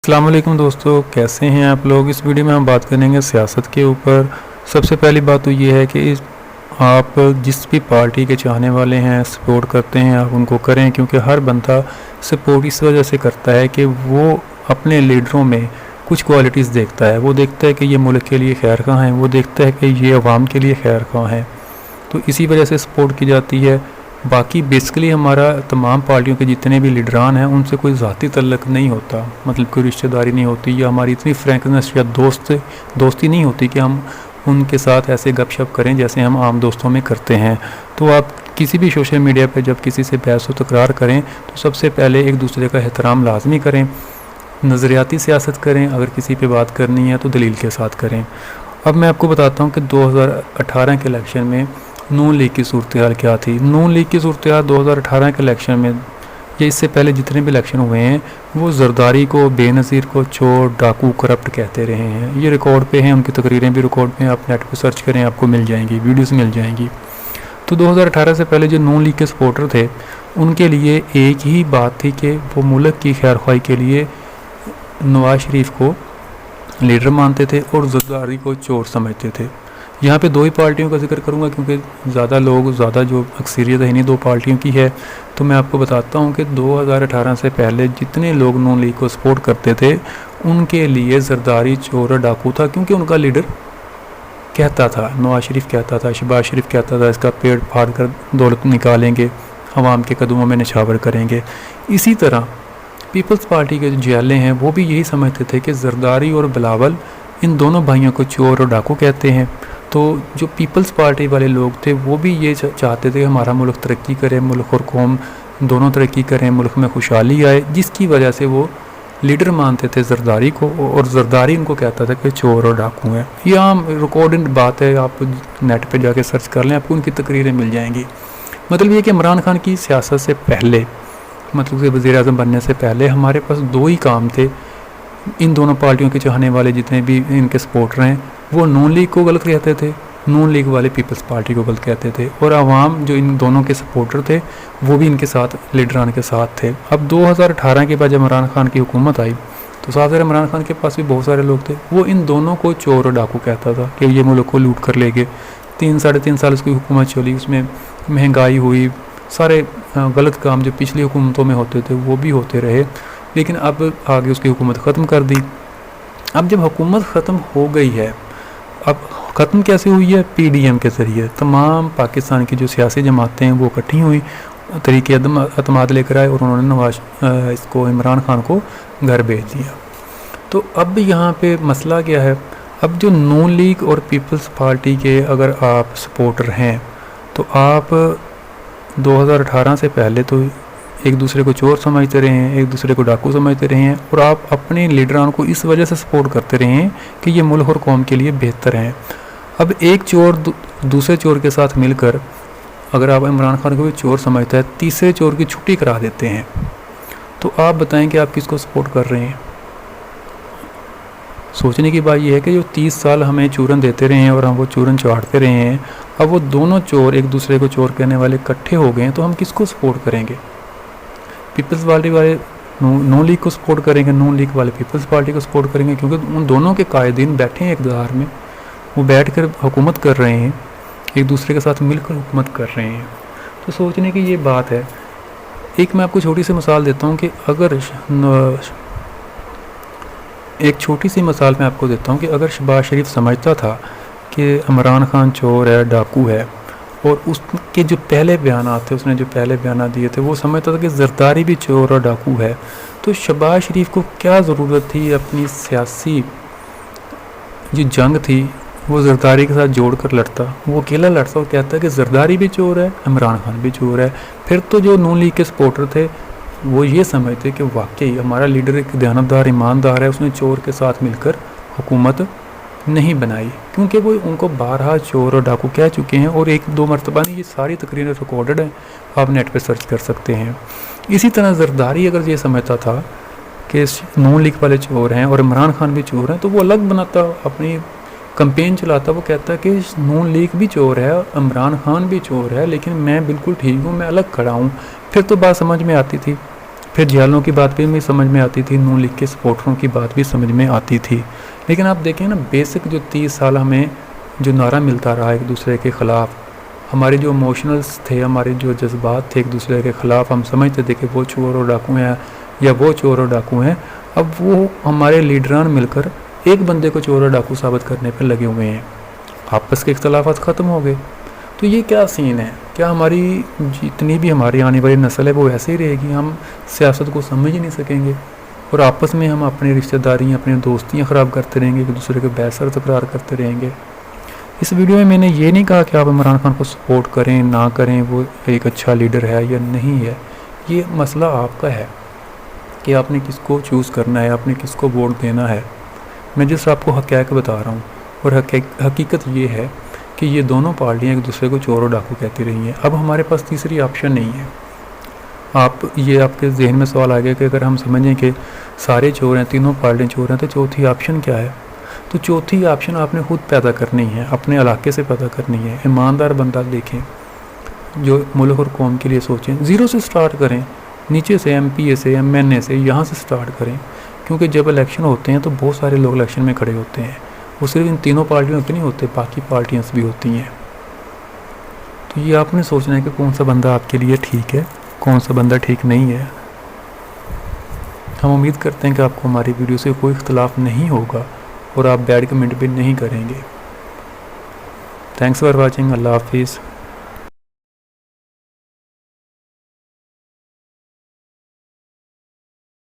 अस्सलाम वालेकुम दोस्तों, कैसे हैं आप लोग। इस वीडियो में हम बात करेंगे सियासत के ऊपर। सबसे पहली बात तो ये है कि आप जिस भी पार्टी के चाहने वाले हैं, सपोर्ट करते हैं, आप उनको करें, क्योंकि हर बंदा सपोर्ट इस वजह से करता है कि वो अपने लीडरों में कुछ क्वालिटीज़ देखता है। वो देखता है कि ये मुल्क के लिए खैर खां हैं, वो देखता है कि ये अवाम के लिए खैर खां हैं, तो इसी वजह से सपोर्ट की जाती है। बाकी बेसिकली हमारा तमाम पार्टियों के जितने भी लीडरान हैं उनसे कोई ज़ाती तल्लक नहीं होता, मतलब कोई रिश्तेदारी नहीं होती, या हमारी इतनी फ्रैंकनेस या दोस्ती नहीं होती कि हम उनके साथ ऐसे गपशप करें जैसे हम आम दोस्तों में करते हैं। तो आप किसी भी सोशल मीडिया पे जब किसी से बहस व तकरार करें तो सबसे पहले एक दूसरे का एहतराम लाजमी करें, नज़रियाती सियासत करें, अगर किसी पे बात करनी है तो दलील के साथ करें। अब मैं आपको बताता हूँ कि 2018 के इलेक्शन में नून लीग की सूरत हाल क्या थी। नून लीग की सूरत हाल 2018 के इलेक्शन में या इससे पहले जितने भी इलेक्शन हुए हैं वो जरदारी को, बेनज़ीर को चोर, डाकू, करप्ट कहते रहे हैं। ये रिकॉर्ड पे हैं, उनकी तकरीरें भी रिकॉर्ड पे हैं, आप नेट पे सर्च करें आपको मिल जाएंगी, वीडियोस मिल जाएंगी। तो 2018 से पहले जो नून लीग के सपोर्टर थे उनके लिए एक ही बात थी कि वो मुल्क की खैर ख्वाही के लिए नवाज शरीफ को लीडर मानते थे और जरदारी को चोर समझते थे। यहाँ पे दो ही पार्टियों का जिक्र करूँगा क्योंकि ज़्यादा जो अक्सरियत है इन्हीं दो पार्टियों की है। तो मैं आपको बताता हूँ कि 2018 से पहले जितने लोग नून लीग को सपोर्ट करते थे उनके लिए जरदारी चोर और डाकू था, क्योंकि उनका लीडर कहता था, नवाज शरीफ कहता था, शहबाज शरीफ कहता था, इसका पेड़ फाड़ कर दौलत निकालेंगे, अवाम के कदमों में निछावर करेंगे। इसी तरह पीपल्स पार्टी के जो जियाले हैं वो भी यही समझते थे कि जरदारी और बिलावल इन दोनों भाइयों को चोर और डाकू कहते हैं। तो जो पीपल्स पार्टी वाले लोग थे वो भी ये चाहते थे कि हमारा मुल्क तरक्की करे, मुल्क और कौम दोनों तरक्की करें, मुल्क में खुशहाली आए, जिसकी वजह से वो लीडर मानते थे जरदारी को, और जरदारी उनको कहता था कि चोर और डाकू हैं। ये आम रिकॉर्डेड बात है, आप नेट पे जाके सर्च कर लें, आपको उनकी तकरीरें मिल जाएंगी। मतलब ये कि इमरान खान की सियासत से पहले, मतलब कि वज़ीर आज़म बनने से पहले हमारे पास दो ही काम थे। इन दोनों पार्टियों के चाहने वाले जितने भी इनके सपोर्टर हैं वो नून लीग को गलत कहते थे, नून लीग वाले पीपल्स पार्टी को गलत कहते थे, और आवाम जो इन दोनों के सपोर्टर थे वो भी इनके साथ, लीडरान के साथ थे। अब 2018 के बाद जब इमरान खान की हुकूमत आई तो साथ ही इमरान खान के पास भी बहुत सारे लोग थे, वो इन दोनों को चोर और डाकू कहता था कि ये मुल्क को लूट कर ले गए। 3-3.5 साल उसकी हुकूमत चली, उसमें महंगाई हुई, सारे गलत काम जो पिछली हुकूमतों में होते थे वो भी होते रहे, लेकिन अब आगे उसकी हुकूमत ख़त्म कर दी। अब जब हुकूमत ख़त्म हो गई है, अब ख़त्म कैसे हुई है? PDM के ज़रिए तमाम पाकिस्तान की जो सियासी जमातें हैं वो इकट्ठी हुई, तरीके अतमाद लेकर आए और उन्होंने इसको इमरान खान को घर भेज दिया। तो अब यहाँ पे मसला क्या है? अब जो नून लीग और पीपल्स पार्टी के अगर आप सपोर्टर हैं तो आप 2018 से पहले तो एक दूसरे को चोर समझते रहे हैं, एक दूसरे को डाकू समझते रहे हैं, और आप अपने लीडरान को इस वजह से सपोर्ट करते रहे हैं कि ये मुल्क और कौम के लिए बेहतर हैं। अब एक चोर दूसरे चोर के साथ मिलकर, अगर आप इमरान खान को भी चोर समझता है, तीसरे चोर की छुट्टी करा देते हैं, तो आप बताएं कि आप किसको सपोर्ट कर रहे हैं। सोचने की बात यह है कि जो 30 साल हमें चूरन देते रहे हैं और हम वो चूरन चाटते रहे हैं, अब वो दोनों चोर एक दूसरे को चोर कहने वाले इकट्ठे हो गए हैं, तो हम किसको सपोर्ट करेंगे? पीपल्स पार्टी वाले नून लीग को सपोर्ट करेंगे, नून लीग वाले पीपल्स पार्टी को सपोर्ट करेंगे, क्योंकि उन दोनों के कायदीन बैठे हैं इक़्तिदार में, वो बैठ कर हुकूमत कर रहे हैं, एक दूसरे के साथ मिलकर हुकूमत कर रहे हैं। तो सोचने की ये बात है। एक मैं आपको छोटी सी मिसाल देता हूँ कि अगर एक छोटी सी मिसाल मैं आपको देता हूँ कि अगर शहबाज शरीफ समझता था कि इमरान खान चोर है, डाकू है, और उसके जो पहले बयान थे, उसने जो पहले बयान दिए थे, वो समझता था कि जरदारी भी चोर और डाकू है, तो शहबाज शरीफ को क्या ज़रूरत थी अपनी सियासी जो जंग थी वो जरदारी के साथ जोड़ कर लड़ता? वो अकेला लड़ता और कहता कि जरदारी भी चोर है, इमरान खान भी चोर है। फिर तो जो नून लीग के सपोर्टर थे वो ये समझते कि वाकई हमारा लीडर एक दयानतदार, ईमानदार है, उसने चोर के साथ मिलकर हुकूमत नहीं बनाई, क्योंकि वो उनको बारहा चोर और डाकू कह चुके हैं, और 1-2 मरतबा नहीं, ये सारी तकरीरें रिकॉर्डेड हैं, आप नेट पे सर्च कर सकते हैं। इसी तरह जरदारी अगर ये समझता था कि नून लीग वाले चोर हैं और इमरान खान भी चोर हैं, तो वो अलग बनाता, अपनी कैंपेन चलाता, वो कहता कि नून लीग भी चोर है, इमरान खान भी चोर है, लेकिन मैं बिल्कुल ठीक हूँ, मैं अलग खड़ा हूँ। फिर तो बात समझ में आती थी। پھر جیالوں کی بات بھی سمجھ میں آتی تھی، نون لیگ کے سپورٹروں کی بات بھی سمجھ میں آتی تھی. لیکن آپ دیکھیں نا، بیسک جو 30 سال ہمیں جو نعرہ ملتا رہا ایک دوسرے کے خلاف، ہمارے جو ایموشنلز تھے، ہمارے جو جذبات تھے ایک دوسرے کے خلاف، ہم سمجھتے تھے کہ وہ چور اور ڈاکو ہیں یا وہ چور اور ڈاکو ہیں. اب وہ ہمارے لیڈران مل کر ایک بندے کو چور اور ڈاکو ثابت کرنے پہ لگے ہوئے ہیں. آپس کے اختلافات ختم ہو گئے. تو یہ کیا سین ہے؟ کیا ہماری جتنی بھی ہماری آنے والی نسل ہے وہ ایسے ہی رہے گی؟ ہم سیاست کو سمجھ ہی نہیں سکیں گے اور آپس میں ہم اپنی رشتہ داریاں، اپنی دوستیاں خراب کرتے رہیں گے، ایک دوسرے کے بحث تکرار کرتے رہیں گے. اس ویڈیو میں نے یہ نہیں کہا کہ آپ عمران خان کو سپورٹ کریں نہ کریں، وہ ایک اچھا لیڈر ہے یا نہیں ہے. یہ مسئلہ آپ کا ہے کہ آپ نے کس کو چوز کرنا ہے، آپ نے کس کو ووٹ دینا ہے. میں جس آپ کو حقائق بتا رہا ہوں، اور حقیقت یہ ہے کہ یہ دونوں پارٹیاں ایک دوسرے کو چور و ڈاکو کہتی رہی ہیں. اب ہمارے پاس تیسری آپشن نہیں ہے. آپ کے ذہن میں سوال آ گیا کہ اگر ہم سمجھیں کہ سارے چور ہیں، تینوں پارٹیاں چور ہیں، تو چوتھی آپشن کیا ہے؟ تو چوتھی آپشن آپ نے خود پیدا کرنی ہے، اپنے علاقے سے پیدا کرنی ہے. ایماندار بندہ دیکھیں جو ملک اور قوم کے لیے سوچیں. زیرو سے سٹارٹ کریں، نیچے سے، ایم پی اے سے، ایم این اے سے، یہاں سے سٹارٹ کریں. کیونکہ جب الیکشن ہوتے ہیں تو بہت سارے لوگ الیکشن میں کھڑے ہوتے ہیں. وہ صرف ان تینوں پارٹیوں کے نہیں ہوتے، باقی پارٹیاں بھی ہوتی ہیں. تو یہ آپ نے سوچنا ہے کہ کون سا بندہ آپ کے لیے ٹھیک ہے، کون سا بندہ ٹھیک نہیں ہے. ہم امید کرتے ہیں کہ آپ کو ہماری ویڈیو سے کوئی اختلاف نہیں ہوگا اور آپ بیڈ کمنٹ بھی نہیں کریں گے. Thanks for watching. اللہ حافظ.